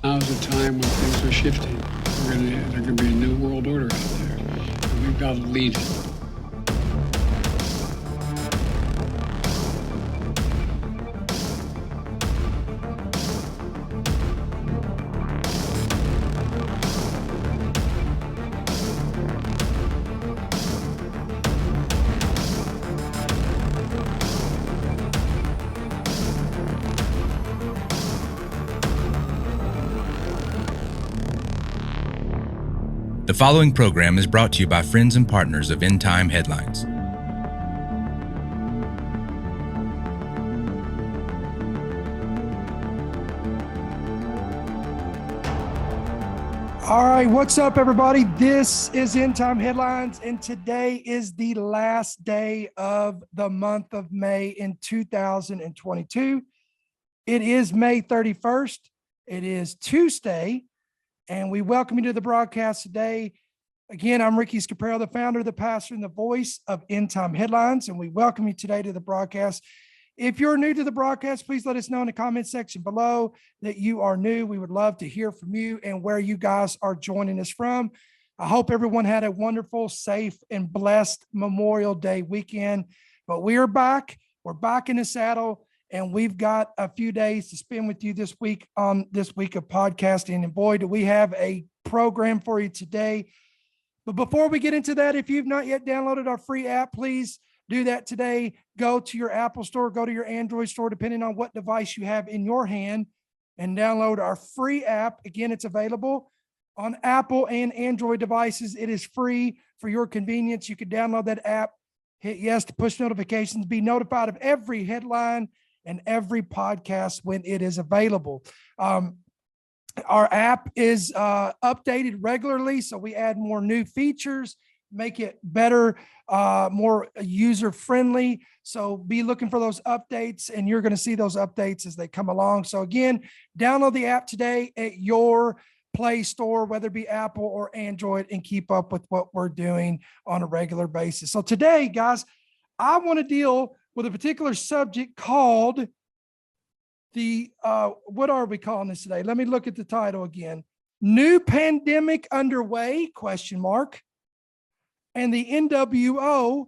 Now's the time when things are shifting. There's going to be a new world order out there. And we've got to lead it. The following program is brought to you by friends and partners of End Time Headlines. All right, what's up, everybody? This is End Time Headlines, and today is the last day of the month of May in 2022. It is May 31st. It is Tuesday, and we welcome you to the broadcast today. Again, I'm Ricky Scaparro, the founder, the pastor, and the voice of End Time Headlines, and we welcome you today to the broadcast. If you're new to the broadcast, please let us know in the comment section below that you are new. We would love to hear from you and where you guys are joining us from. I hope everyone had a wonderful, safe, and blessed Memorial Day weekend. But we are back. We're back in the saddle, and we've got a few days to spend with you this week on this week of podcasting. And boy, do we have a program for you today. But before we get into that, if you've not yet downloaded our free app, please do that today. Go to your Apple store, go to your Android store, depending on what device you have in your hand, and download our free app. Again, it's available on Apple and Android devices. It is free for your convenience. You can download that app, hit yes to push notifications, be notified of every headline and every podcast when it is available. Our app is updated regularly, so we add more new features, make it better, more user-friendly. So be looking for those updates, and you're going to see those updates as they come along. So again, download the app today at your Play Store, whether it be Apple or Android, and keep up with what we're doing on a regular basis. So today, guys, I want to deal with a particular subject called what are we calling this today? Let me look at the title again. New pandemic underway, ? And the NWO,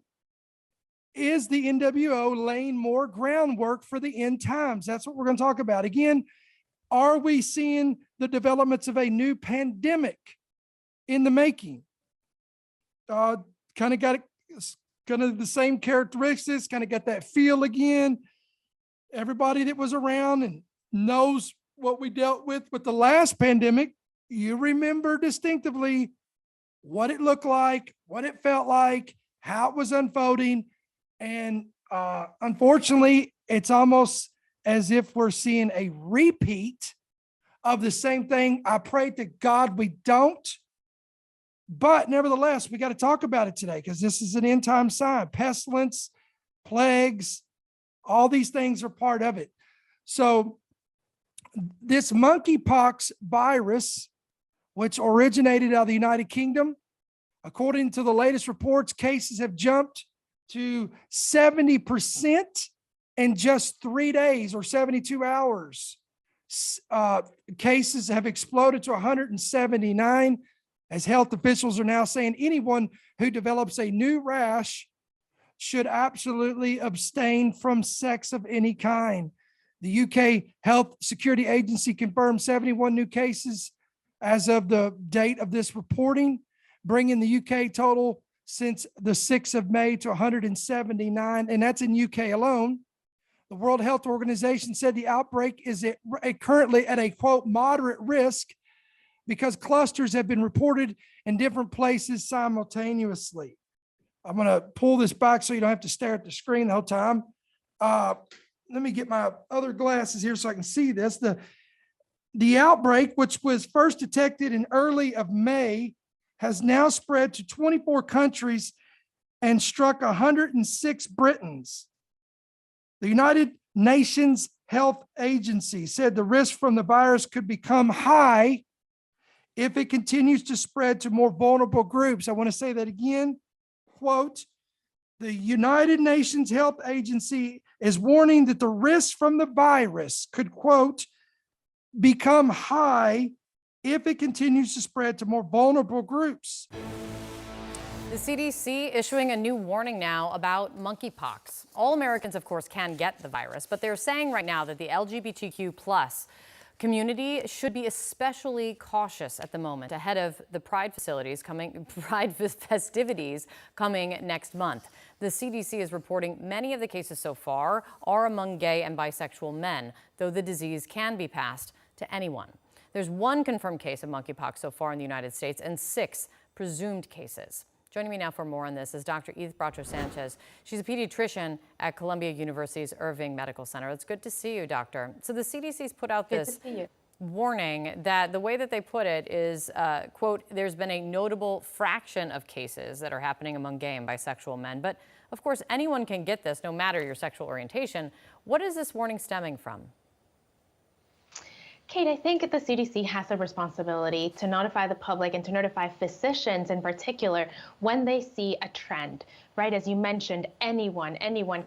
is the NWO laying more groundwork for the end times? That's what we're going to talk about. Again, are we seeing the developments of a new pandemic in the making? Kind of got kind of the same characteristics, kind of got that feel again. Everybody that was around and knows what we dealt with the last pandemic, you remember distinctively what it looked like, what it felt like, how it was unfolding. And unfortunately, it's almost as if we're seeing a repeat of the same thing. I pray to God we don't. But nevertheless, we got to talk about it today because this is an end time sign. Pestilence, plagues, all these things are part of it. So this Monkeypox virus, which originated out of the United Kingdom, according to the latest reports, cases have jumped to 70% in just 3 days or 72 hours. Cases have exploded to 179, as health officials are now saying anyone who develops a new rash should absolutely abstain from sex of any kind. The UK Health Security Agency confirmed 71 new cases as of the date of this reporting, bringing the UK total since the 6th of May to 179, and that's in UK alone. The World Health Organization said the outbreak is currently at a, quote, moderate risk because clusters have been reported in different places simultaneously. I'm going to pull this back so you don't have to stare at the screen the whole time. Let me get my other glasses here so I can see this. The outbreak, which was first detected in early of May, has now spread to 24 countries and struck 106 Britons. The United Nations Health Agency said the risk from the virus could become high if it continues to spread to more vulnerable groups. I want to say that again. Quote, the United Nations Health Agency is warning that the risk from the virus could, quote, become high if it continues to spread to more vulnerable groups. The CDC issuing a new warning now about monkeypox. All Americans, of course, can get the virus, but they're saying right now that the LGBTQ plus community should be especially cautious at the moment ahead of the Pride festivities coming next month. The CDC is reporting many of the cases so far are among gay and bisexual men, though the disease can be passed to anyone. There's one confirmed case of monkeypox so far in the United States and 6 presumed cases. Joining me now for more on this is Dr. Edith Bracho-Sanchez. She's a pediatrician at Columbia University's Irving Medical Center. It's good to see you, doctor. So the CDC's put out this warning that the way that they put it is, quote, there's been a notable fraction of cases that are happening among gay and bisexual men. But of course, anyone can get this no matter your sexual orientation. What is this warning stemming from? Kate, I think the CDC has a responsibility to notify the public and to notify physicians in particular when they see a trend, right? As you mentioned, anyone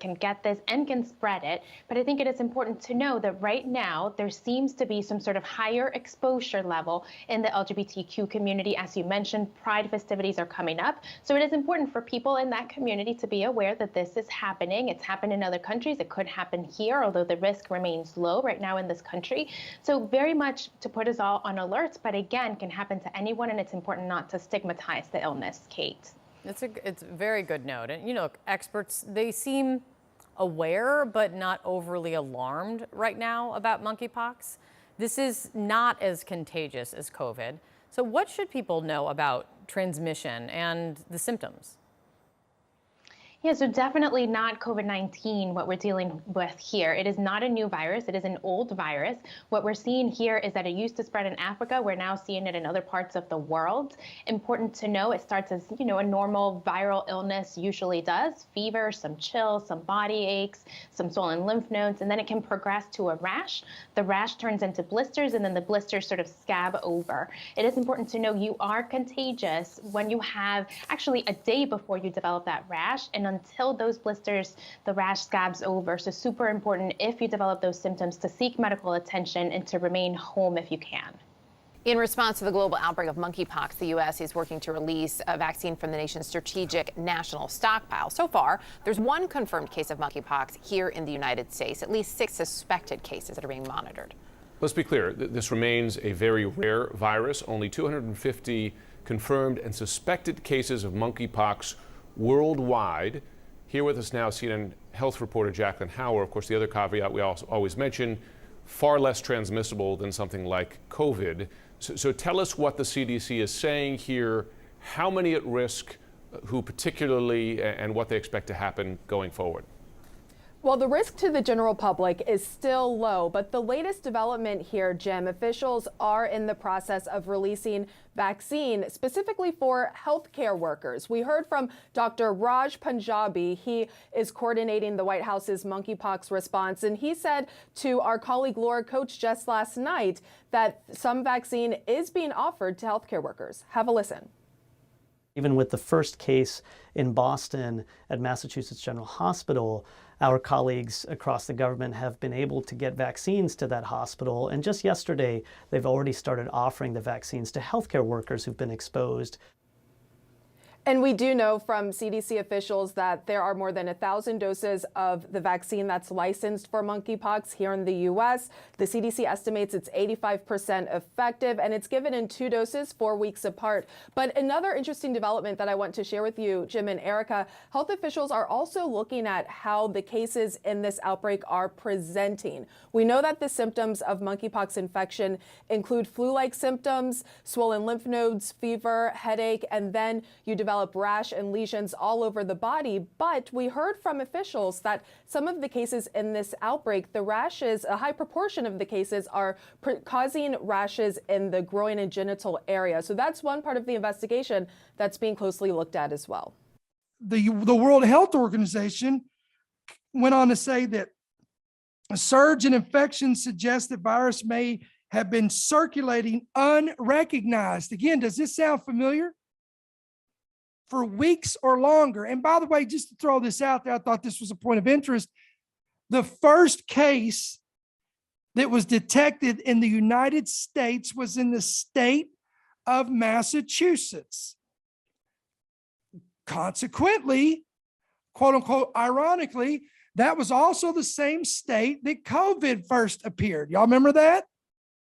can get this and can spread it. But I think it is important to know that right now there seems to be some sort of higher exposure level in the LGBTQ community. As you mentioned, Pride festivities are coming up. So it is important for people in that community to be aware that this is happening. It's happened in other countries. It could happen here, although the risk remains low right now in this country. So very much to put us all on alert, but again, can happen to anyone, and it's important not to stigmatize the illness, Kate. It's a very good note. And, you know, experts, they seem aware but not overly alarmed right now about monkeypox. This is not as contagious as COVID. So what should people know about transmission and the symptoms? Yeah, so definitely not COVID-19, what we're dealing with here. It is not a new virus. It is an old virus. What we're seeing here is that it used to spread in Africa. We're now seeing it in other parts of the world. Important to know, it starts as, you know, a normal viral illness usually does. Fever, some chills, some body aches, some swollen lymph nodes, and then it can progress to a rash. The rash turns into blisters, and then the blisters sort of scab over. It is important to know you are contagious when you have actually a day before you develop that rash, and until those blisters, the rash scabs over. So super important if you develop those symptoms to seek medical attention and to remain home if you can. In response to the global outbreak of monkeypox, the U.S. is working to release a vaccine from the nation's strategic national stockpile. So far, there's one confirmed case of monkeypox here in the United States, at least 6 suspected cases that are being monitored. Let's be clear, this remains a very rare virus. Only 250 confirmed and suspected cases of monkeypox worldwide. Here with us now, CNN health reporter Jacqueline Hauer. Of course, the other caveat we always mention, far less transmissible than something like COVID. So tell us what the CDC is saying here, how many at risk, who particularly, and what they expect to happen going forward. Well, the risk to the general public is still low, but the latest development here, Jim, officials are in the process of releasing vaccine specifically for healthcare workers. We heard from Dr. Raj Punjabi. He is coordinating the White House's monkeypox response, and he said to our colleague Laura Coach just last night that some vaccine is being offered to healthcare workers. Have a listen. Even with the first case in Boston at Massachusetts General Hospital, our colleagues across the government have been able to get vaccines to that hospital. And just yesterday, they've already started offering the vaccines to healthcare workers who've been exposed. And we do know from CDC officials that there are more than 1,000 doses of the vaccine that's licensed for monkeypox here in the U.S. The CDC estimates it's 85% effective, and it's given in 2 doses 4 weeks apart. But another interesting development that I want to share with you, Jim and Erica, health officials are also looking at how the cases in this outbreak are presenting. We know that the symptoms of monkeypox infection include flu-like symptoms, swollen lymph nodes, fever, headache, and then you develop rash and lesions all over the body. But we heard from officials that some of the cases in this outbreak, the rashes, a high proportion of the cases are causing rashes in the groin and genital area. So that's one part of the investigation that's being closely looked at as well. The World Health Organization went on to say that a surge in infections suggests that virus may have been circulating unrecognized. Again, does this sound familiar? For weeks or longer. And by the way, just to throw this out there, I thought this was a point of interest. The first case that was detected in the United States was in the state of Massachusetts. Consequently, quote unquote, ironically, that was also the same state that COVID first appeared. Y'all remember that?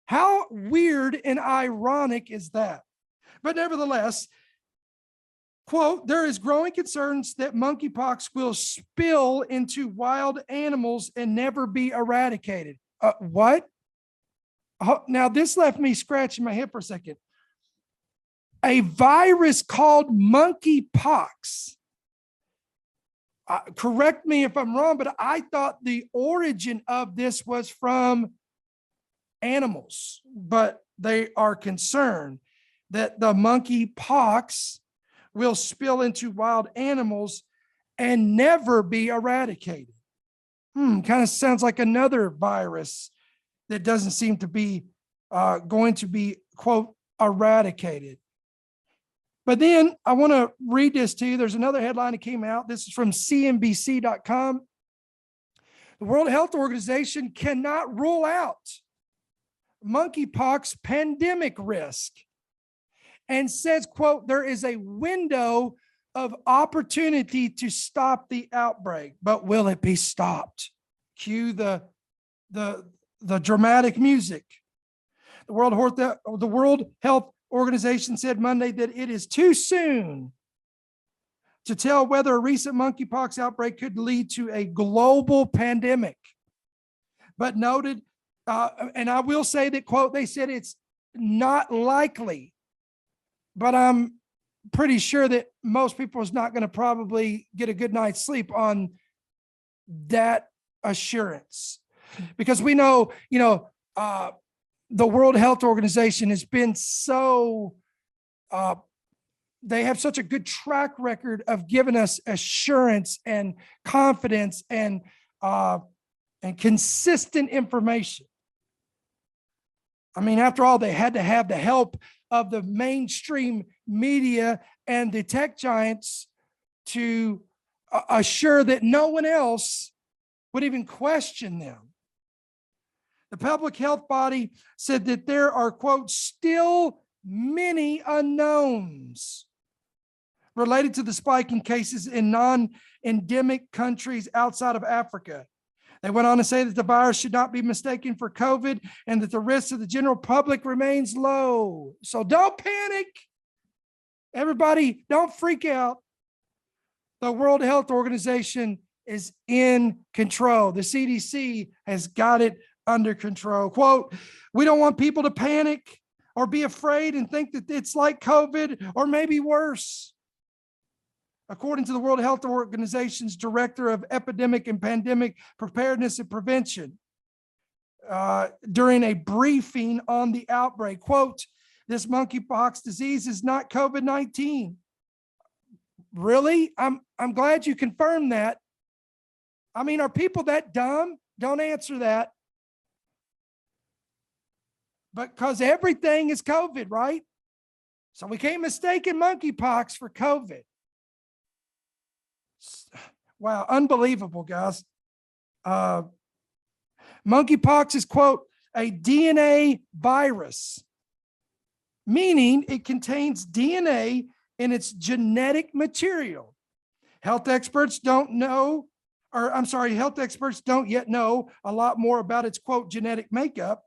How weird and ironic is that? But nevertheless, quote, there is growing concerns that monkeypox will spill into wild animals and never be eradicated. What? Now, this left me scratching my head for a second. A virus called monkeypox. Correct me if I'm wrong, but I thought the origin of this was from animals, but they are concerned that the monkeypox will spill into wild animals and never be eradicated. Kind of sounds like another virus that doesn't seem to be going to be, quote, eradicated. But then I want to read this to you. There's another headline that came out. This is from CNBC.com. The World Health Organization cannot rule out monkeypox pandemic risk and says, quote, there is a window of opportunity to stop the outbreak, but will it be stopped? Cue the dramatic music. The World Health Organization said Monday that it is too soon to tell whether a recent monkeypox outbreak could lead to a global pandemic, but noted, and I will say that, quote, they said it's not likely, but I'm pretty sure that most people is not going to probably get a good night's sleep on that assurance, because we know, the World Health Organization has been so, they have such a good track record of giving us assurance and confidence and consistent information. I mean, after all, they had to have the help of the mainstream media and the tech giants to assure that no one else would even question them. The public health body said that there are, quote, still many unknowns related to the spike in cases in non-endemic countries outside of Africa. They went on to say that the virus should not be mistaken for COVID and that the risk to the general public remains low. So don't panic. Everybody, don't freak out. The World Health Organization is in control. The CDC has got it under control. Quote, we don't want people to panic or be afraid and think that it's like COVID or maybe worse. According to the World Health Organization's Director of Epidemic and Pandemic Preparedness and Prevention, during a briefing on the outbreak, quote, this monkeypox disease is not COVID-19. Really? I'm glad you confirmed that. I mean, are people that dumb? Don't answer that. But because everything is COVID, right? So we can't mistake monkeypox for COVID. Wow, unbelievable, guys. Monkeypox is, quote, a DNA virus, meaning it contains DNA in its genetic material. Health experts don't yet know a lot more about its, quote, genetic makeup,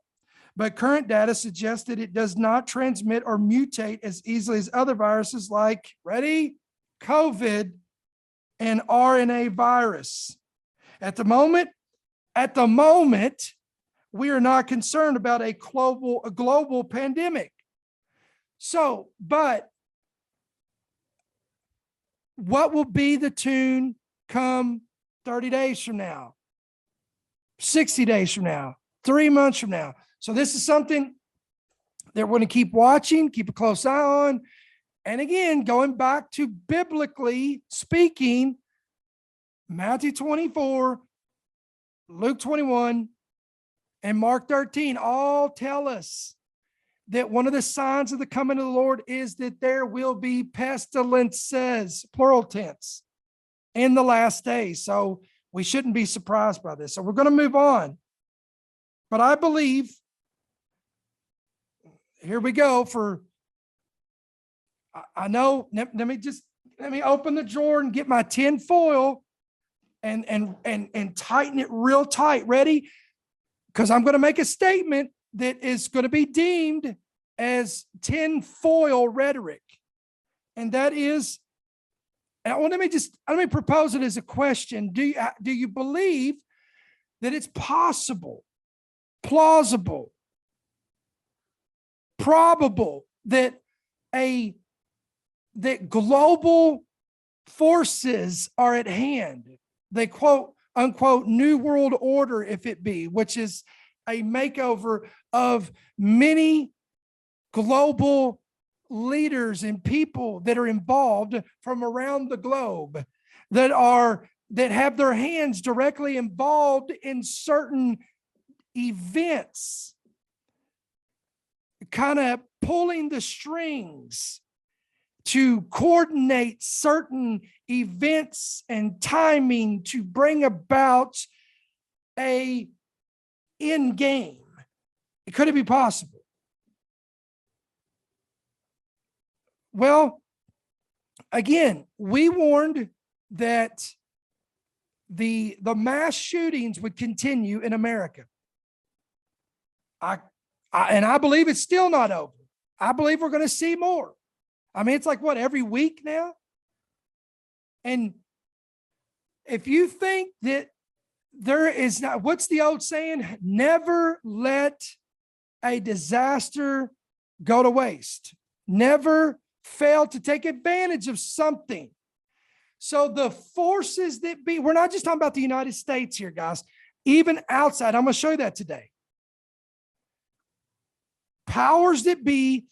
but current data suggests that it does not transmit or mutate as easily as other viruses like, ready, COVID and RNA virus. At the moment, we are not concerned about a global pandemic. So, but what will be the tune come 30 days from now, 60 days from now, 3 months from now? So this is something that we're going to keep watching, keep a close eye on. And again, going back to biblically speaking, Matthew 24, Luke 21, and Mark 13 all tell us that one of the signs of the coming of the Lord is that there will be pestilences, plural tense, in the last days. So we shouldn't be surprised by this. So we're going to move on. But I believe, here we go I know, let me open the drawer and get my tin foil and tighten it real tight. Ready? Because I'm going to make a statement that is going to be deemed as tin foil rhetoric. And that is, let me propose it as a question. Do you believe that it's possible, plausible, probable that global forces are at hand? The quote unquote new world order, if it be, which is a makeover of many global leaders and people that are involved from around the globe that have their hands directly involved in certain events, kind of pulling the strings to coordinate certain events and timing to bring about a end game. Could it be possible? Well, again, we warned that the mass shootings would continue in America. I believe it's still not over. I believe we're going to see more. I mean, it's like what, every week now? And if you think that there is not, what's the old saying? Never let a disaster go to waste. Never fail to take advantage of something. So the forces that be, we're not just talking about the United States here, guys, even outside. I'm going to show you that today. Powers that be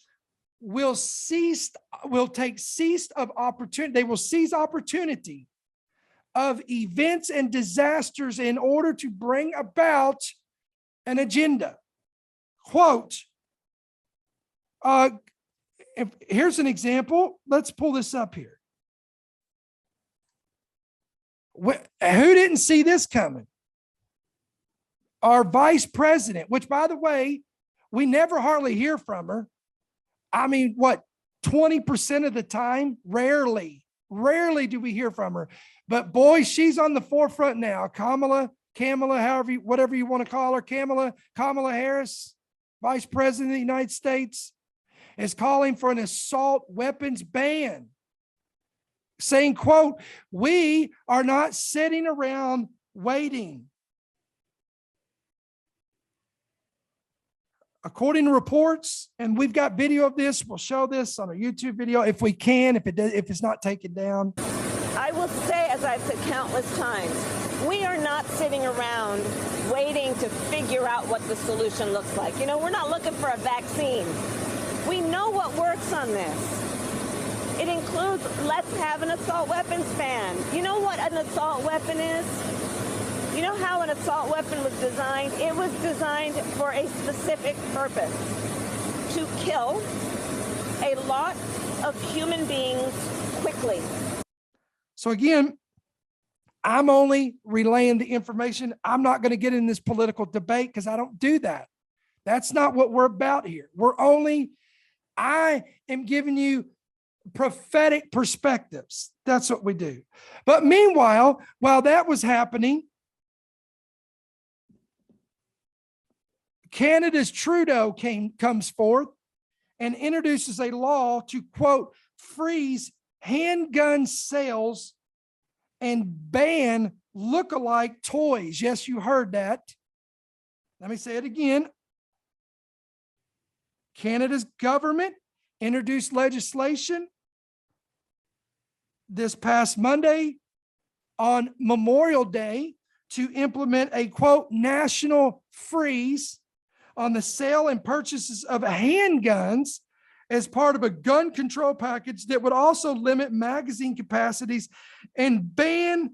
will take ceased of opportunity. They will seize opportunity of events and disasters in order to bring about an agenda. Quote, here's an example. Let's pull this up here. Who didn't see this coming? Our vice president, which, by the way, we never hardly hear from her. I mean, what, 20% of the time? Rarely do we hear from her. But boy, she's on the forefront now. Kamala, whatever you want to call her, Kamala Harris, Vice President of the United States, is calling for an assault weapons ban, saying, quote, we are not sitting around waiting. According to reports, and we've got video of this, we'll show this on a YouTube video if we can, if it's not taken down. I will say, as I've said countless times, we are not sitting around waiting to figure out what the solution looks like. You know, we're not looking for a vaccine. We know what works on this. It includes, let's have an assault weapons ban. You know what an assault weapon is? You know how an assault weapon was designed? It was designed for a specific purpose, to kill a lot of human beings quickly. So again, I'm only relaying the information. I'm not going to get in this political debate because I don't do that. That's not what we're about here. I am giving you prophetic perspectives. That's what we do. But meanwhile, while that was happening, Canada's Trudeau comes forth and introduces a law to, quote, freeze handgun sales and ban look-alike toys. Yes, you heard that. Let me say it again. Canada's government introduced legislation this past Monday on Memorial Day to implement a, quote, national freeze on the sale and purchases of handguns as part of a gun control package that would also limit magazine capacities and ban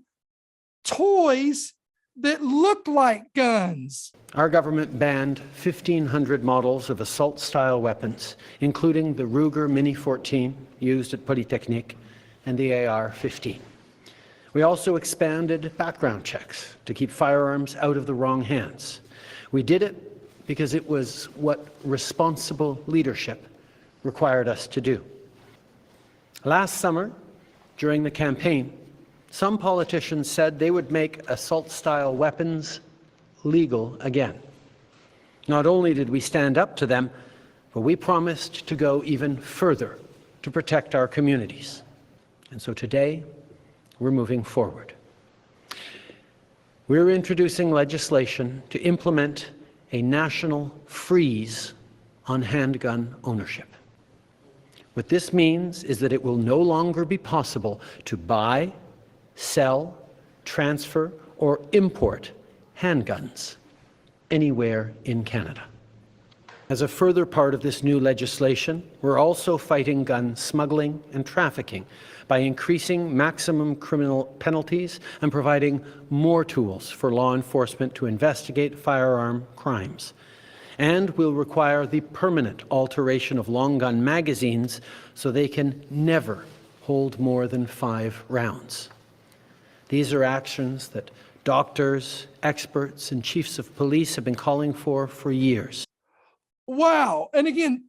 toys that look like guns. Our government banned 1,500 models of assault-style weapons, including the Ruger Mini 14 used at Polytechnique and the AR-15. We also expanded background checks to keep firearms out of the wrong hands. We did it because it was what responsible leadership required us to do. Last summer, during the campaign, some politicians said they would make assault-style weapons legal again. Not only did we stand up to them, but we promised to go even further to protect our communities. And so today, we're moving forward. We're introducing legislation to implement a national freeze on handgun ownership. What this means is that it will no longer be possible to buy, sell, transfer, or import handguns anywhere in Canada. As a further part of this new legislation, we're also fighting gun smuggling and trafficking by increasing maximum criminal penalties and providing more tools for law enforcement to investigate firearm crimes. And we'll require the permanent alteration of long gun magazines so they can never hold more than 5 rounds. These are actions that doctors, experts, and chiefs of police have been calling for years. Wow. And again,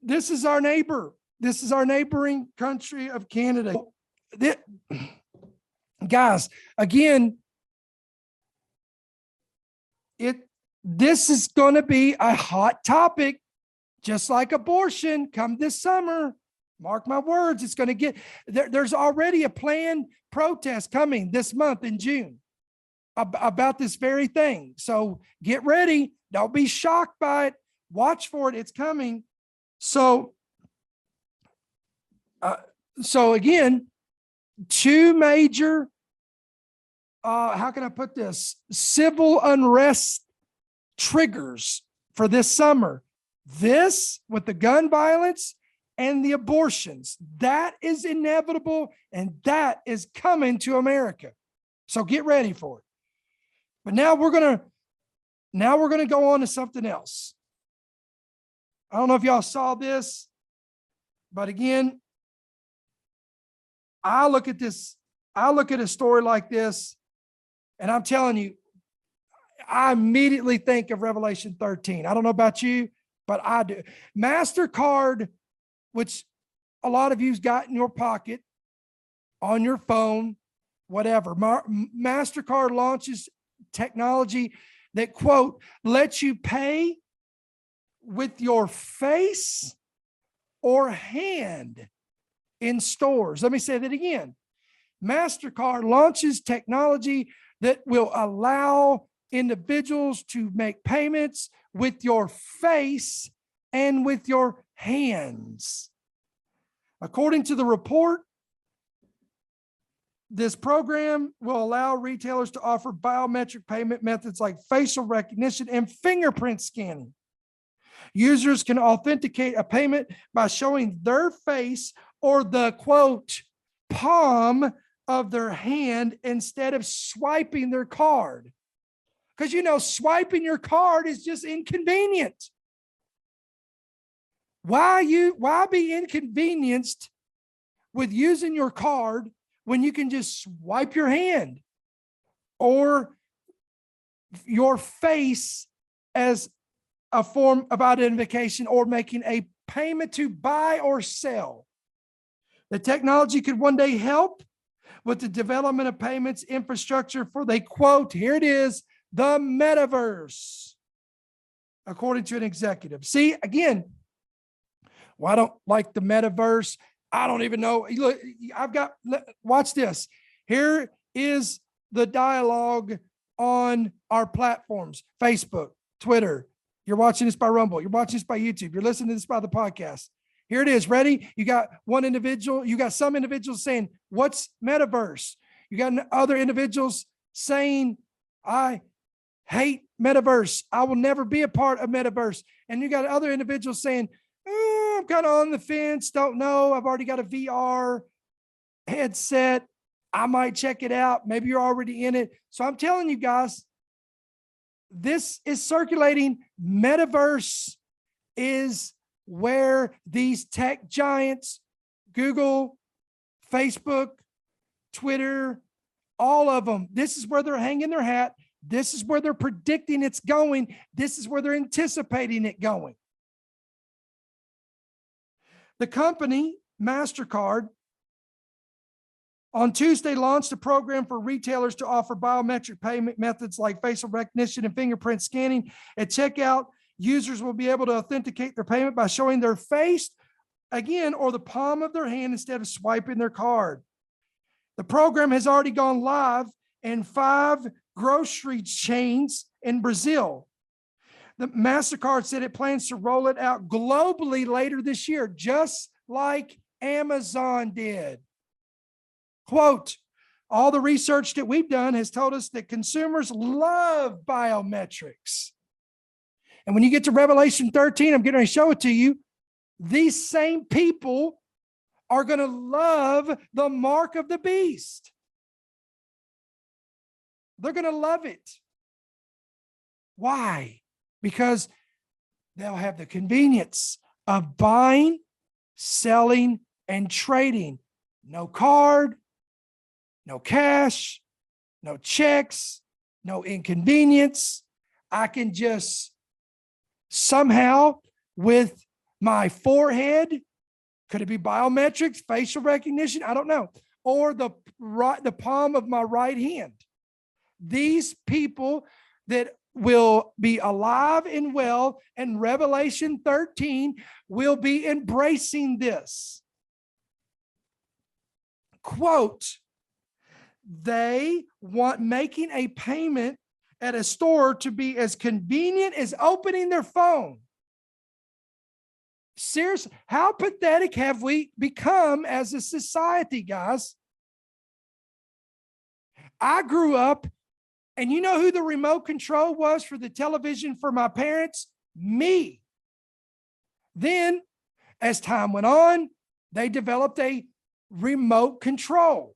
this is our neighbor. This is our neighboring country of Canada. Guys, again, this is going to be a hot topic, just like abortion come this summer. Mark my words, it's going to get, there's already a planned protest coming this month in June about this very thing. So get ready. Don't be shocked by it. Watch for it. It's coming. So again, 2 major, how can I put this? Civil unrest triggers for this summer. This with the gun violence and the abortions, that is inevitable and that is coming to America. So get ready for it. But now we're going to go on to something else. I don't know if y'all saw this, but again, I look at a story like this, and I'm telling you, I immediately think of Revelation 13. I don't know about you, but I do. Mastercard, which a lot of you's got in your pocket, on your phone, whatever. Mastercard launches technology that, quote, lets you pay with your face or hand in stores. Let me say that again. Mastercard launches technology that will allow individuals to make payments with your face and with your hands. According to the report, this program will allow retailers to offer biometric payment methods like facial recognition and fingerprint scanning. Users can authenticate a payment by showing their face or the, quote, palm of their hand instead of swiping their card. Because, you know, swiping your card is just inconvenient. Why be inconvenienced with using your card when you can just swipe your hand or your face as a form of identification or making a payment to buy or sell? The technology could one day help with the development of payments infrastructure for, they quote, here it is, the metaverse, according to an executive. See, again, well, I don't like the metaverse. I don't even know. Look, watch this. Here is the dialogue on our platforms, Facebook, Twitter. You're watching this by Rumble. You're watching this by YouTube. You're listening to this by the podcast. Here it is. Ready? You got one individual. You got some individuals saying, what's metaverse? You got other individuals saying, I hate metaverse. I will never be a part of metaverse. And you got other individuals saying, I'm kind of on the fence. Don't know. I've already got a VR headset. I might check it out. Maybe you're already in it. So I'm telling you guys, this is circulating. Metaverse is where these tech giants, Google, Facebook, Twitter, all of them, this is where they're hanging their hat. This is where they're predicting it's going. This is where they're anticipating it going. The company, Mastercard, on Tuesday launched a program for retailers to offer biometric payment methods like facial recognition and fingerprint scanning. At checkout, users will be able to authenticate their payment by showing their face again or the palm of their hand instead of swiping their card. The program has already gone live in 5 grocery chains in Brazil. The Mastercard said it plans to roll it out globally later this year, just like Amazon did. Quote, all the research that we've done has told us that consumers love biometrics. And when you get to Revelation 13, I'm getting ready to show it to you. These same people are going to love the mark of the beast. They're going to love it. Why? Because they'll have the convenience of buying, selling, and trading. No card, no cash, no checks, no inconvenience. I can just somehow with my forehead, could it be biometrics, facial recognition? I don't know. Or the palm of my right hand. These people that will be alive and well, and Revelation 13 will be embracing this. Quote, they want making a payment at a store to be as convenient as opening their phone. Seriously, how pathetic have we become as a society, guys? I grew up, and you know who the remote control was for the television for my parents? Me. Then, as time went on, they developed a remote control.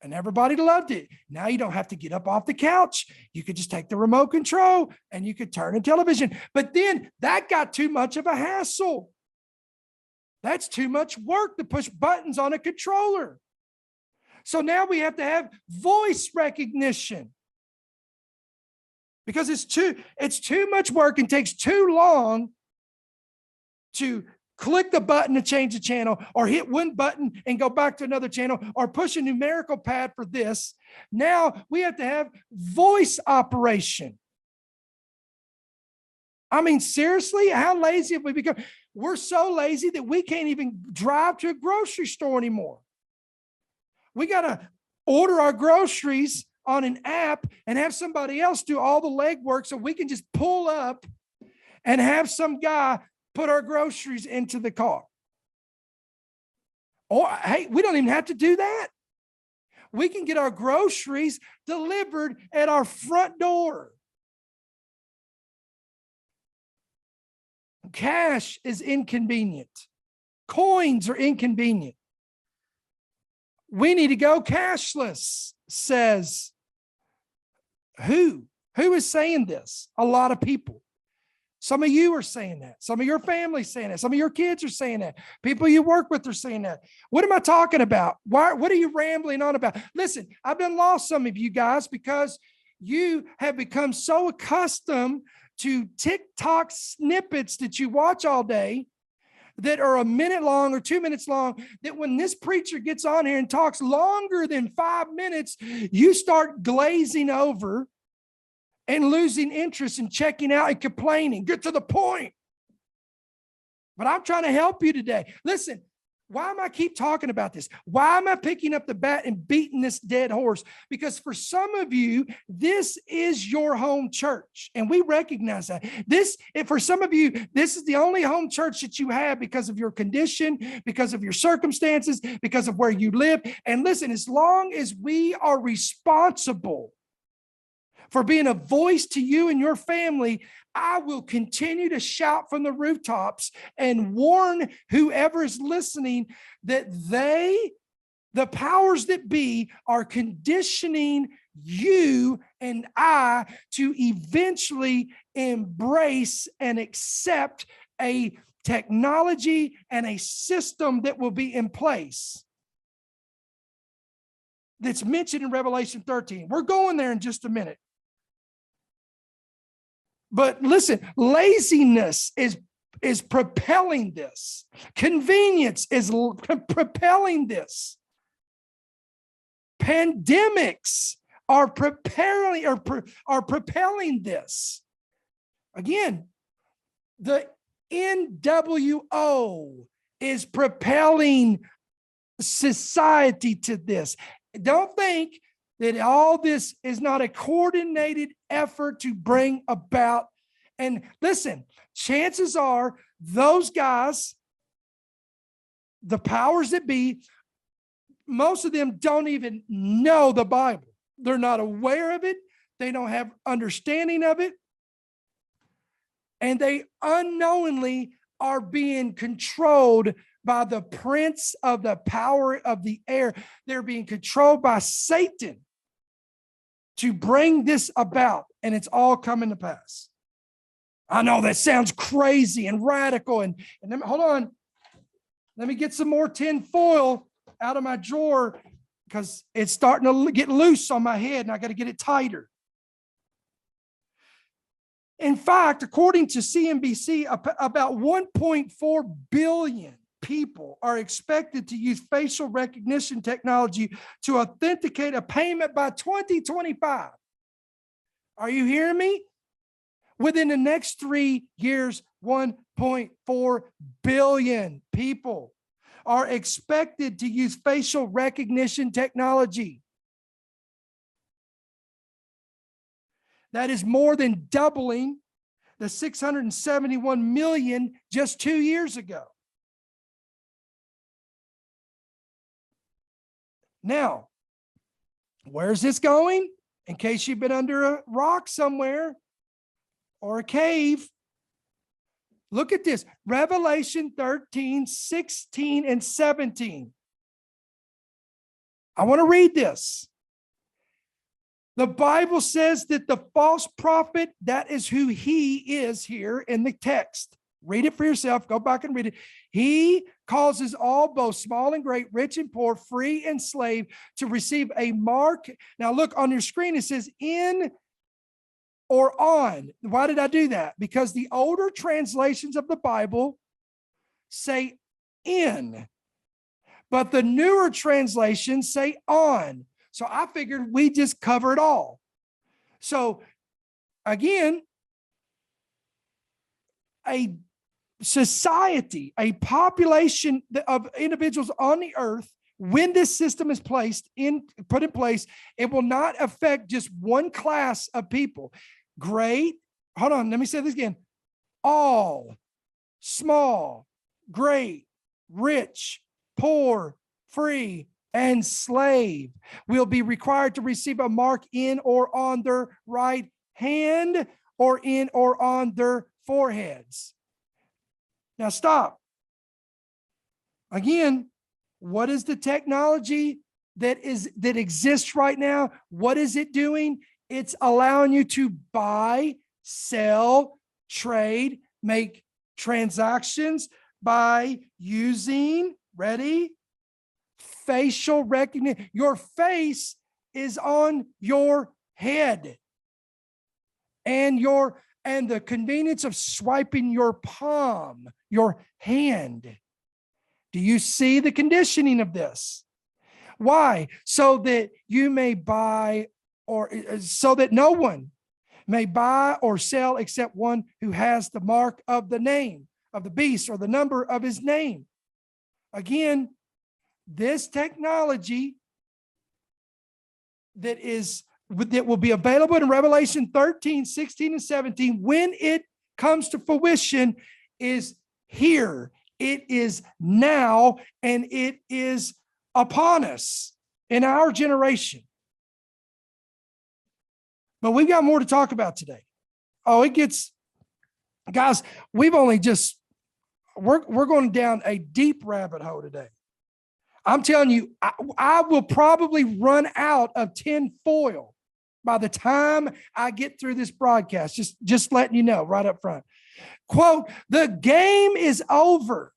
And everybody loved it. Now you don't have to get up off the couch. You could just take the remote control and you could turn the television. But then that got too much of a hassle. That's too much work to push buttons on a controller. So now we have to have voice recognition. Because it's too much work and takes too long to click the button to change the channel, or hit one button and go back to another channel, or push a numerical pad for this. Now we have to have voice operation. I mean, seriously, how lazy have we become? We're so lazy that we can't even drive to a grocery store anymore. We got to order our groceries on an app and have somebody else do all the legwork so we can just pull up and have some guy put our groceries into the car. Or, hey, we don't even have to do that. We can get our groceries delivered at our front door. Cash is inconvenient. Coins are inconvenient. We need to go cashless, says who? Who is saying this? A lot of people. Some of you are saying that. Some of your family's saying that. Some of your kids are saying that. People you work with are saying that. What am I talking about? What are you rambling on about? Listen, I've been lost, some of you guys, because you have become so accustomed to TikTok snippets that you watch all day that are a minute long or 2 minutes long, that when this preacher gets on here and talks longer than 5 minutes, you start glazing over and losing interest and checking out and complaining. Get to the point. But I'm trying to help you today. Listen, why am I keep talking about this? Why am I picking up the bat and beating this dead horse? Because for some of you, this is your home church, and we recognize that. For some of you, this is the only home church that you have because of your condition, because of your circumstances, because of where you live. And listen, as long as we are responsible for being a voice to you and your family, I will continue to shout from the rooftops and warn whoever is listening that the powers that be, are conditioning you and I to eventually embrace and accept a technology and a system that will be in place that's mentioned in Revelation 13. We're going there in just a minute. But listen, laziness is propelling this. Convenience is propelling this. Pandemics are propelling this. Again, the NWO is propelling society to this. Don't think that all this is not a coordinated effort to bring about. And listen, chances are those guys, the powers that be, most of them don't even know the Bible. They're not aware of it. They don't have understanding of it. And they unknowingly are being controlled by the prince of the power of the air. They're being controlled by Satan to bring this about, and it's all coming to pass. I know that sounds crazy and radical, and then, hold on. Let me get some more tin foil out of my drawer because it's starting to get loose on my head and I got to get it tighter. In fact, according to CNBC, about 1.4 billion people are expected to use facial recognition technology to authenticate a payment by 2025. Are you hearing me? Within the next 3 years, 1.4 billion people are expected to use facial recognition technology. That is more than doubling the 671 million just 2 years ago. Now, where's this going? In case you've been under a rock somewhere or a cave, look at this. Revelation 13, 16, and 17. I want to read this. The Bible says that the false prophet, that is who he is here in the text. Read it for yourself. Go back and read it. He causes all, both small and great, rich and poor, free and slave, to receive a mark. Now look on your screen, it says in or on. Why did I do that? Because the older translations of the Bible say in, but the newer translations say on. So I figured we just cover it all. So again, a society, a population of individuals on the earth, when this system is put in place, it will not affect just one class of people. Great, hold on, let me say this again. All, small, great, rich, poor, free, and slave will be required to receive a mark in or on their right hand or in or on their foreheads. Now stop. Again, what is the technology that exists right now? What is it doing? It's allowing you to buy, sell, trade, make transactions by using, ready? Facial recognition. Your face is on your head, and the convenience of swiping your palm, your hand. Do you see the conditioning of this? Why? So that you may buy, or so that no one may buy or sell except one who has the mark of the name of the beast or the number of his name. Again, this technology that will be available in Revelation 13, 16, and 17, when it comes to fruition, is here. It is now, and it is upon us in our generation. But we've got more to talk about today. Guys, we've only we're going down a deep rabbit hole today. I'm telling you, I will probably run out of tin foil by the time I get through this broadcast. Just letting you know right up front. Quote, the game is over.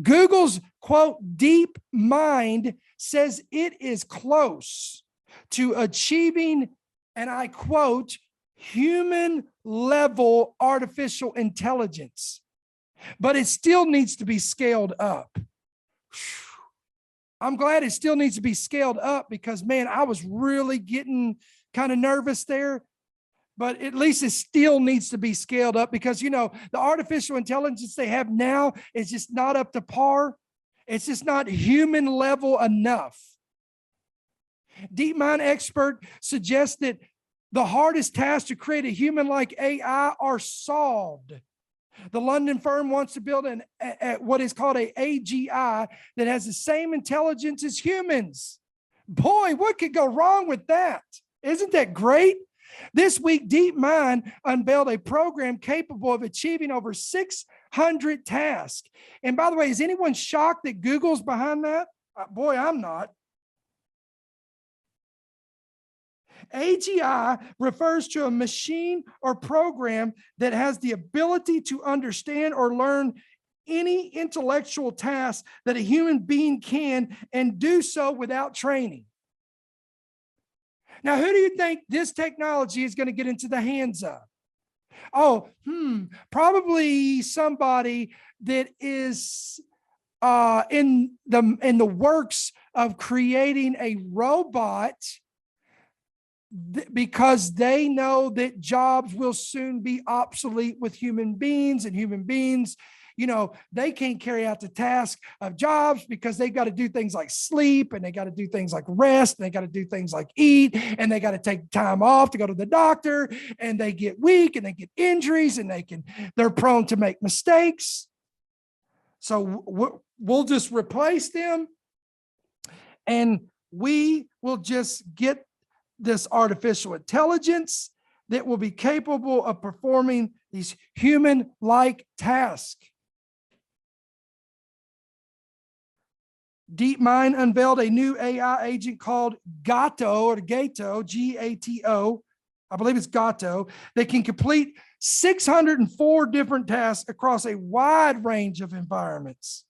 Google's, quote, deep mind says it is close to achieving, and I quote, human level artificial intelligence, but it still needs to be scaled up. I'm glad it still needs to be scaled up because, man, I was really getting kind of nervous there. But at least it still needs to be scaled up because, you know, the artificial intelligence they have now is just not up to par. It's just not human level enough. DeepMind expert suggests that the hardest tasks to create a human-like AI are solved. The London firm wants to build what is called an AGI that has the same intelligence as humans. Boy, what could go wrong with that? Isn't that great? This week, DeepMind unveiled a program capable of achieving over 600 tasks. And by the way, is anyone shocked that Google's behind that? Boy, I'm not. AGI refers to a machine or program that has the ability to understand or learn any intellectual task that a human being can and do so without training. Now, who do you think this technology is going to get into the hands of? Oh, probably somebody that is in the works of creating a robot because they know that jobs will soon be obsolete with human beings, and human beings, you know, they can't carry out the task of jobs because they've got to do things like sleep, and they got to do things like rest, and they got to do things like eat, and they got to take time off to go to the doctor, and they get weak and they get injuries, and they're prone to make mistakes. So we'll just replace them, and we will just get this artificial intelligence that will be capable of performing these human-like tasks. DeepMind unveiled a new AI agent called Gato, G-A-T-O, I believe it's Gato, that can complete 604 different tasks across a wide range of environments.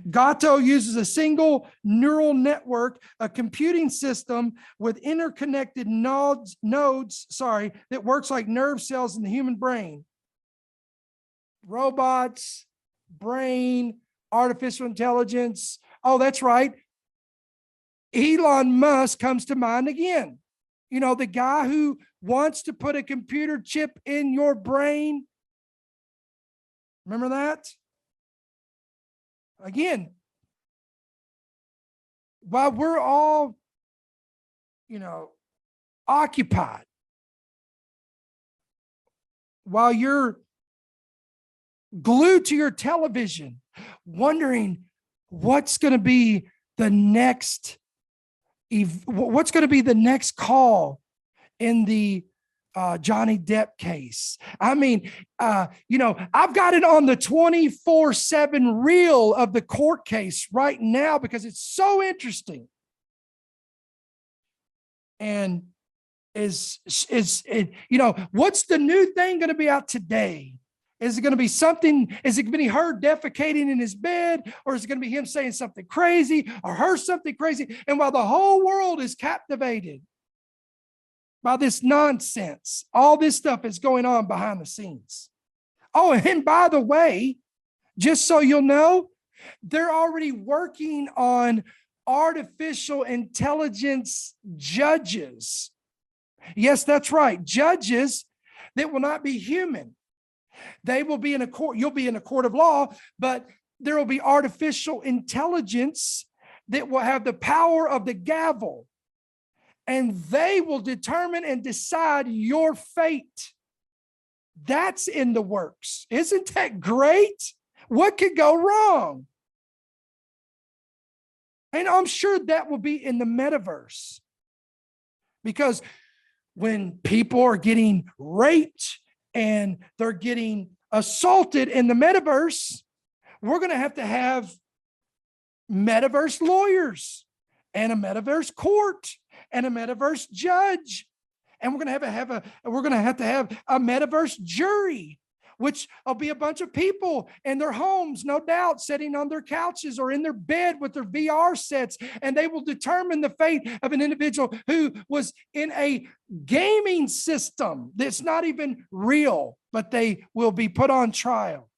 Gato uses a single neural network, a computing system with interconnected nodes that works like nerve cells in the human brain. Robots, brain, artificial intelligence. Oh, that's right. Elon Musk comes to mind again. You know, the guy who wants to put a computer chip in your brain. Remember that? Again, while we're all, you know, occupied, while you're glued to your television, wondering what's going to be the next call in the Johnny Depp case. I mean, you know, I've got it on the 24/7 reel of the court case right now because it's so interesting. And you know, what's the new thing going to be out today? Is it going to be something? Is it going to be her defecating in his bed, or is it going to be him saying something crazy, or her something crazy? And while the whole world is captivated by this nonsense, all this stuff is going on behind the scenes. Oh, and by the way, just so you'll know, they're already working on artificial intelligence judges. Yes, that's right. Judges that will not be human. They will be in a court. You'll be in a court of law, but there will be artificial intelligence that will have the power of the gavel. And they will determine and decide your fate. That's in the works. Isn't that great? What could go wrong? And I'm sure that will be in the metaverse. Because when people are getting raped and they're getting assaulted in the metaverse, we're going to have metaverse lawyers and a metaverse court and a metaverse judge, and we're going to have to have a metaverse jury. which will be a bunch of people in their homes, no doubt, sitting on their couches or in their bed with their VR sets, and they will determine the fate of an individual who was in a gaming system that's not even real, but they will be put on trial.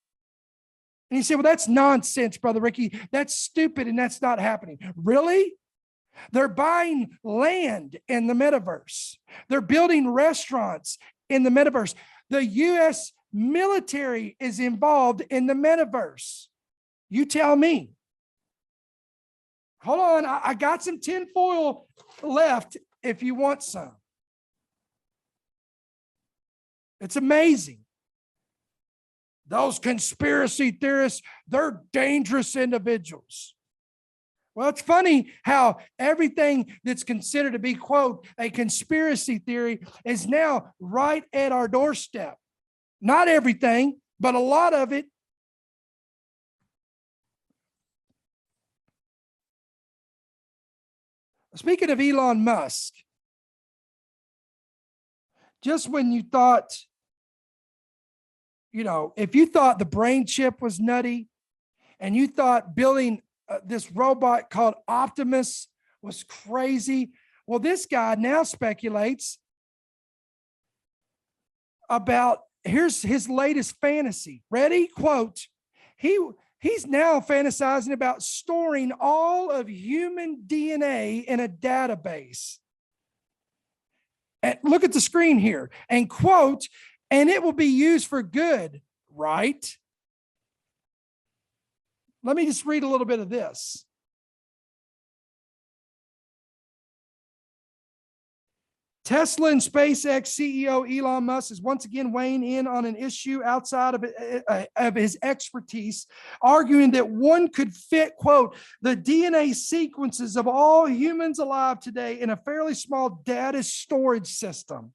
And you say, well, that's nonsense, Brother Ricky. That's stupid, and that's not happening. Really? They're buying land in the metaverse. They're building restaurants in the metaverse. The U.S. military is involved in the metaverse. You tell me. Hold on, I got some tinfoil left if you want some. It's amazing. Those conspiracy theorists, they're dangerous individuals. Well, it's funny how everything that's considered to be, quote, a conspiracy theory is now right at our doorstep. Not everything, but a lot of it. Speaking of Elon Musk, just when you thought, if you thought the brain chip was nutty and you thought building this robot called Optimus was crazy, well, this guy now speculates about, here's his latest fantasy. Ready? Quote, he's now fantasizing about storing all of human DNA in a database. And look at the screen here. And quote, and it will be used for good, right? Let me just read a little bit of this. Tesla and SpaceX CEO Elon Musk is once again weighing in on an issue outside of his expertise, arguing that one could fit, quote, the DNA sequences of all humans alive today in a fairly small data storage system.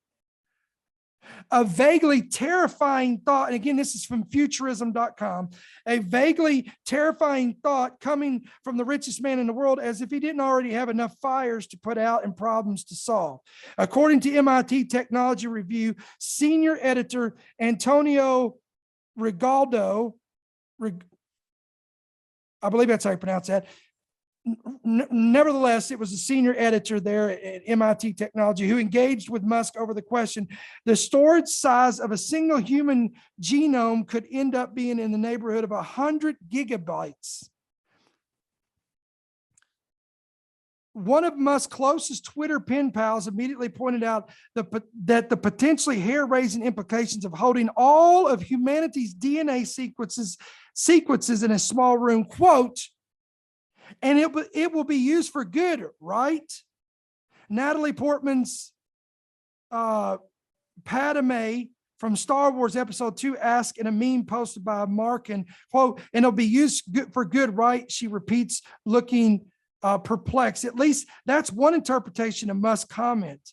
A vaguely terrifying thought, and again, this is from futurism.com, a vaguely terrifying thought coming from the richest man in the world, as if he didn't already have enough fires to put out and problems to solve. According to MIT Technology Review, senior editor Antonio Rigaldo, I believe that's how you pronounce that. Nevertheless, it was a senior editor there at MIT Technology who engaged with Musk over the question. The storage size of a single human genome could end up being in the neighborhood of 100 gigabytes. One of Musk's closest Twitter pen pals immediately pointed out that the potentially hair-raising implications of holding all of humanity's DNA sequences in a small room, quote, and it will be used for good, right? Natalie Portman's Padme from Star Wars Episode 2 asked in a meme posted by Mark, and quote, and it'll be used for good, right? She repeats, looking perplexed. At least that's one interpretation of Musk's comment.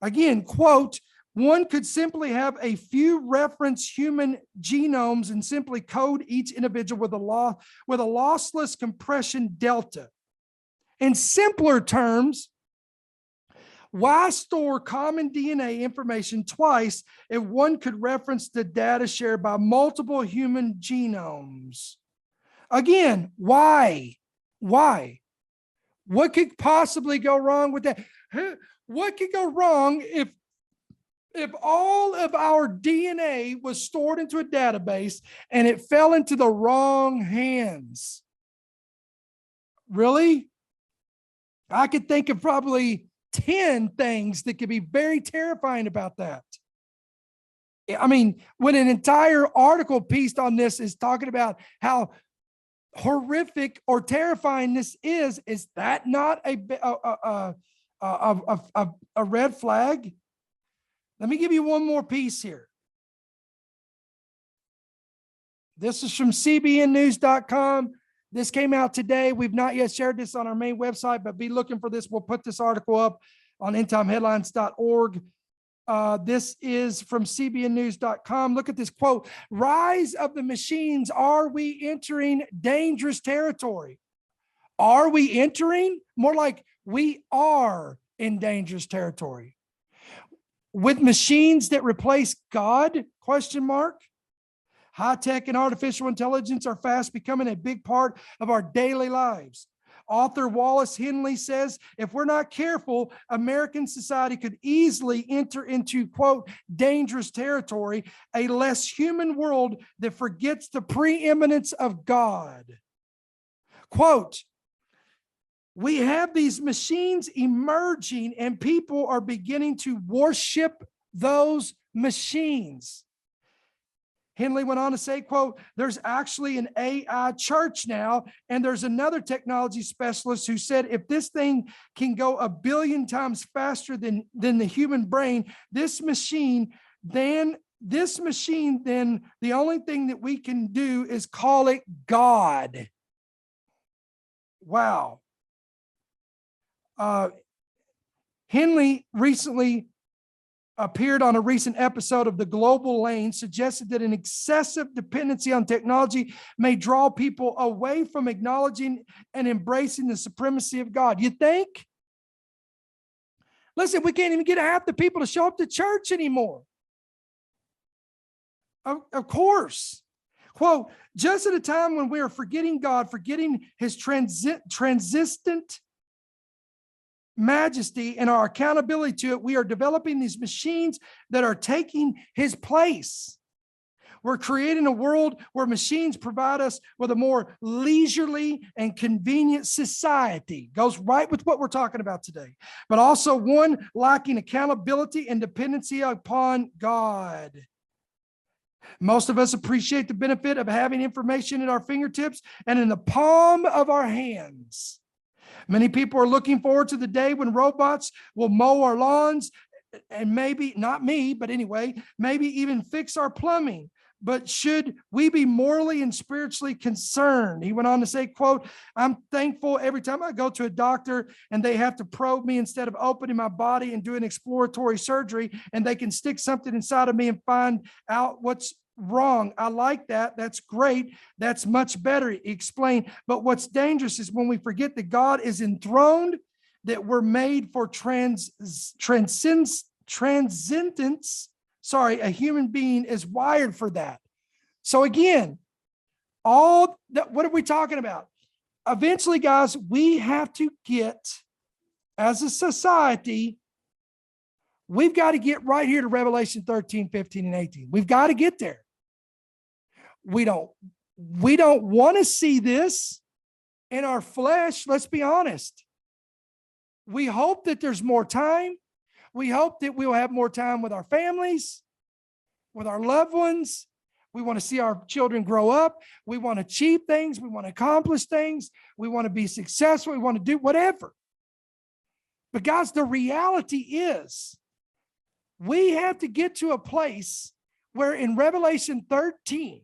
Again, quote, one could simply have a few reference human genomes and simply code each individual with a lossless compression delta. In simpler terms, why store common DNA information twice if one could reference the data shared by multiple human genomes? Again, why? Why? What could possibly go wrong with that? What could go wrong if all of our DNA was stored into a database and it fell into the wrong hands? Really? I could think of probably 10 things that could be very terrifying about that. I mean, when an entire article pieced on this is talking about how horrific or terrifying this is that not a red flag? Let me give you one more piece here. This is from cbnnews.com. This came out today. We've not yet shared this on our main website, but be looking for this. We'll put this article up on endtimeheadlines.org. This is from cbnnews.com. Look at this quote. Rise of the machines. Are we entering dangerous territory? Are we entering? More like we are in dangerous territory. With machines that replace God? Question mark. High tech and artificial intelligence are fast becoming a big part of our daily lives. Author Wallace Henley says, if we're not careful, American society could easily enter into, quote, dangerous territory, a less human world that forgets the preeminence of God. Quote, we have these machines emerging and people are beginning to worship those machines. Henley went on to say, quote, there's actually an AI church now, and there's another technology specialist who said, if this thing can go 1 billion times faster than the human brain, this machine, then the only thing that we can do is call it God. Wow. Henley recently appeared on a recent episode of The Global Lane, suggested that an excessive dependency on technology may draw people away from acknowledging and embracing the supremacy of God. You think? Listen, we can't even get half the people to show up to church anymore. Of course. Quote, just at a time when we are forgetting God, forgetting his transcendent majesty and our accountability to it, we are developing these machines that are taking his place. We're creating a world where machines provide us with a more leisurely and convenient society. Goes right with what we're talking about today, but also one lacking accountability and dependency upon God. Most of us appreciate the benefit of having information at our fingertips and in the palm of our hands. Many people are looking forward to the day when robots will mow our lawns and maybe, not me, but anyway, maybe even fix our plumbing. But should we be morally and spiritually concerned? He went on to say, quote, I'm thankful every time I go to a doctor and they have to probe me instead of opening my body and doing exploratory surgery, and they can stick something inside of me and find out what's wrong. I like that. That's great. That's much better. He explained. But what's dangerous is when we forget that God is enthroned, that we're made for transcendence. Sorry, a human being is wired for that. So again, what are we talking about? Eventually, guys, we have to get, as a society, we've got to get right here to Revelation 13, 15, and 18. We've got to get there. We don't want to see this in our flesh. Let's be honest. We hope that there's more time. We hope that we'll have more time with our families, with our loved ones. We want to see our children grow up. We want to achieve things. We want to accomplish things. We want to be successful. We want to do whatever. But guys, the reality is we have to get to a place where in Revelation 13,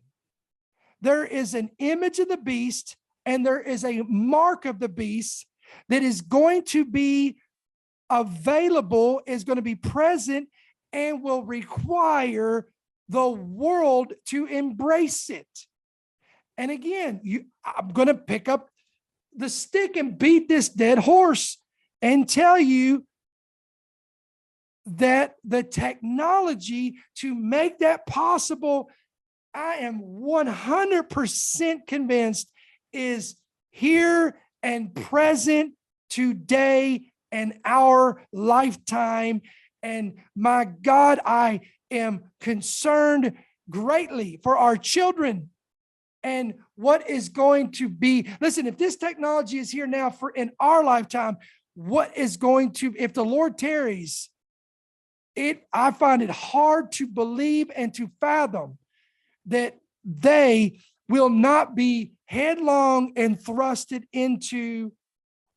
there is an image of the beast and there is a mark of the beast that is going to be available, is going to be present, and will require the world to embrace it. And again, I'm going to pick up the stick and beat this dead horse and tell you that the technology to make that possible, I am 100% convinced, is here and present today in our lifetime. And my God, I am concerned greatly for our children and what is going to be. Listen, if this technology is here now for in our lifetime, what is going to, if the Lord tarries, I find it hard to believe and to fathom that they will not be headlong and thrusted into,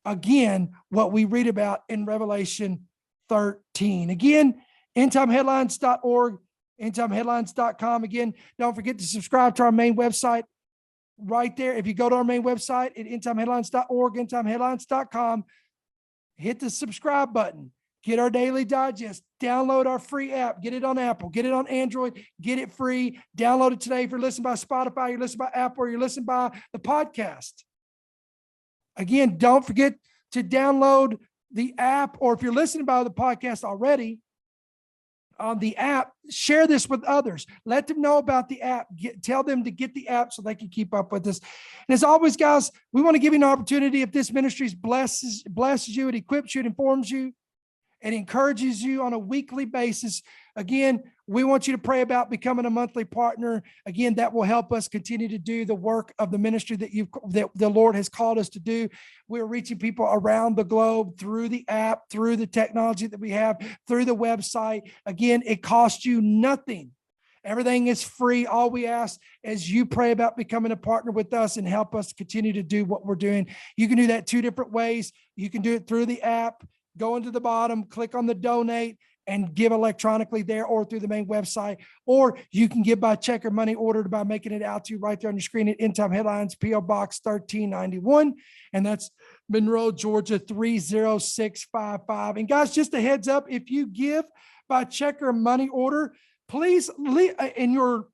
again, what we read about in Revelation 13. Again, endtimeheadlines.org, endtimeheadlines.com. Again, don't forget to subscribe to our main website right there. If you go to our main website at endtimeheadlines.org, endtimeheadlines.com, hit the subscribe button. Get our daily digest, download our free app, get it on Apple, get it on Android, get it free, download it today. If you're listening by Spotify, you're listening by Apple, or you're listening by the podcast. Again, don't forget to download the app, or if you're listening by the podcast already, on the app, share this with others. Let them know about the app. Tell them to get the app so they can keep up with us. And as always, guys, we want to give you an opportunity. If this ministry blesses you, it equips you, it informs you, it encourages you on a weekly basis. Again, we want you to pray about becoming a monthly partner. Again, that will help us continue to do the work of the ministry that the Lord has called us to do. We're reaching people around the globe through the app, through the technology that we have, through the website. Again, it costs you nothing. Everything is free. All we ask is you pray about becoming a partner with us and help us continue to do what we're doing. You can do that 2 different ways. You can do it through the app. Go into the bottom, click on the donate, and give electronically there or through the main website. Or you can give by check or money order by making it out to you right there on your screen at End Time Headlines, P.O. Box 1391. And that's Monroe, Georgia 30655. And guys, just a heads up, if you give by check or money order, please leave in your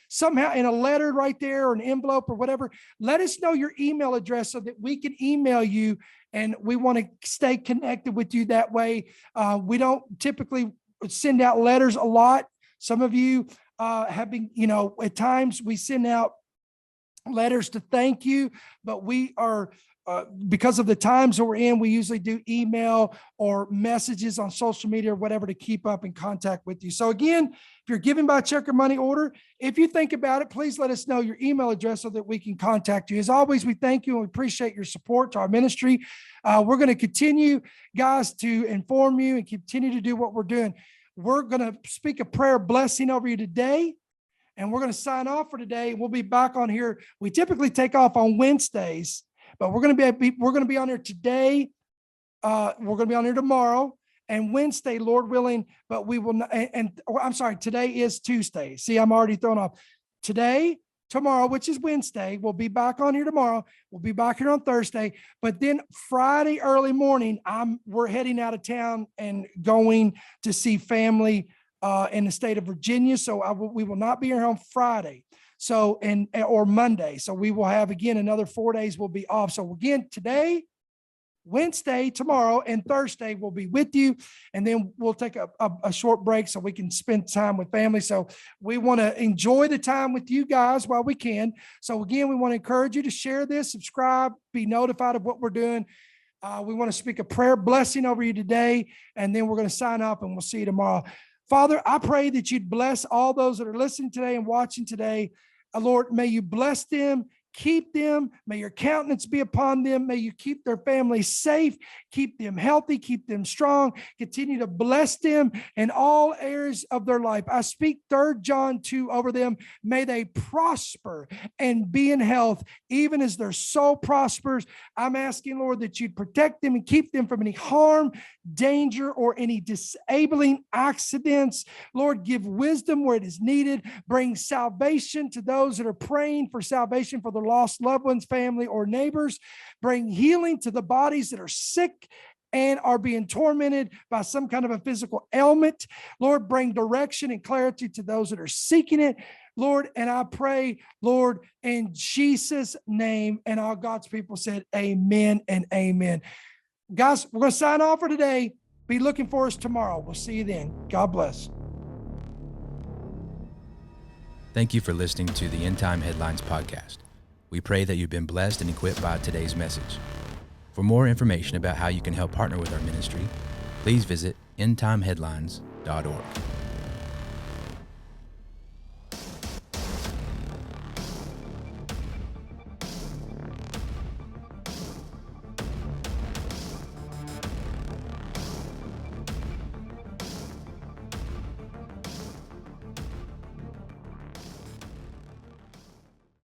somehow in a letter right there or an envelope or whatever, let us know your email address so that we can email you. And we want to stay connected with you that way. We don't typically send out letters a lot. Some of you have been, at times we send out letters to thank you, but we are, because of the times that we're in, we usually do email or messages on social media or whatever to keep up in contact with you. So again, if you're giving by check or money order, if you think about it, please let us know your email address so that we can contact you. As always, we thank you and we appreciate your support to our ministry. We're going to continue, guys, to inform you and continue to do what we're doing. We're going to speak a prayer blessing over you today, and we're going to sign off for today. We'll be back on here. We typically take off on Wednesdays, but we're going to be on here today. We're going to be on here tomorrow and Wednesday, Lord willing, but we will not, I'm sorry, today is Tuesday. See, I'm already thrown off. Today, tomorrow, which is Wednesday, we'll be back on here tomorrow. We'll be back here on Thursday, but then Friday early morning, we're heading out of town and going to see family in the state of Virginia. So we will not be here on Friday. So, or Monday. So we will have, again, another 4 days we'll be off. So again, today, Wednesday, tomorrow, and Thursday we'll be with you. And then we'll take a short break so we can spend time with family. So we want to enjoy the time with you guys while we can. So again, we want to encourage you to share this, subscribe, be notified of what we're doing. We want to speak a prayer blessing over you today, and then we're going to sign up and we'll see you tomorrow. Father, I pray that you'd bless all those that are listening today and watching today. Lord, may you bless them, keep them. May your countenance be upon them. May you keep their families safe, keep them healthy, keep them strong. Continue to bless them in all areas of their life. I speak 3 John 2 over them. May they prosper and be in health, even as their soul prospers. I'm asking, Lord, that you'd protect them and keep them from any harm, danger, or any disabling accidents. Lord, give wisdom where it is needed. Bring salvation to those that are praying for salvation for their lost loved ones, family, or neighbors. Bring healing to the bodies that are sick and are being tormented by some kind of a physical ailment. Lord, bring direction and clarity to those that are seeking it. Lord, and I pray, Lord, in Jesus' name, and all God's people said amen and amen. Guys, we're going to sign off for today. Be looking for us tomorrow. We'll see you then. God bless. Thank you for listening to the End Time Headlines podcast. We pray that you've been blessed and equipped by today's message. For more information about how you can help partner with our ministry, please visit endtimeheadlines.org.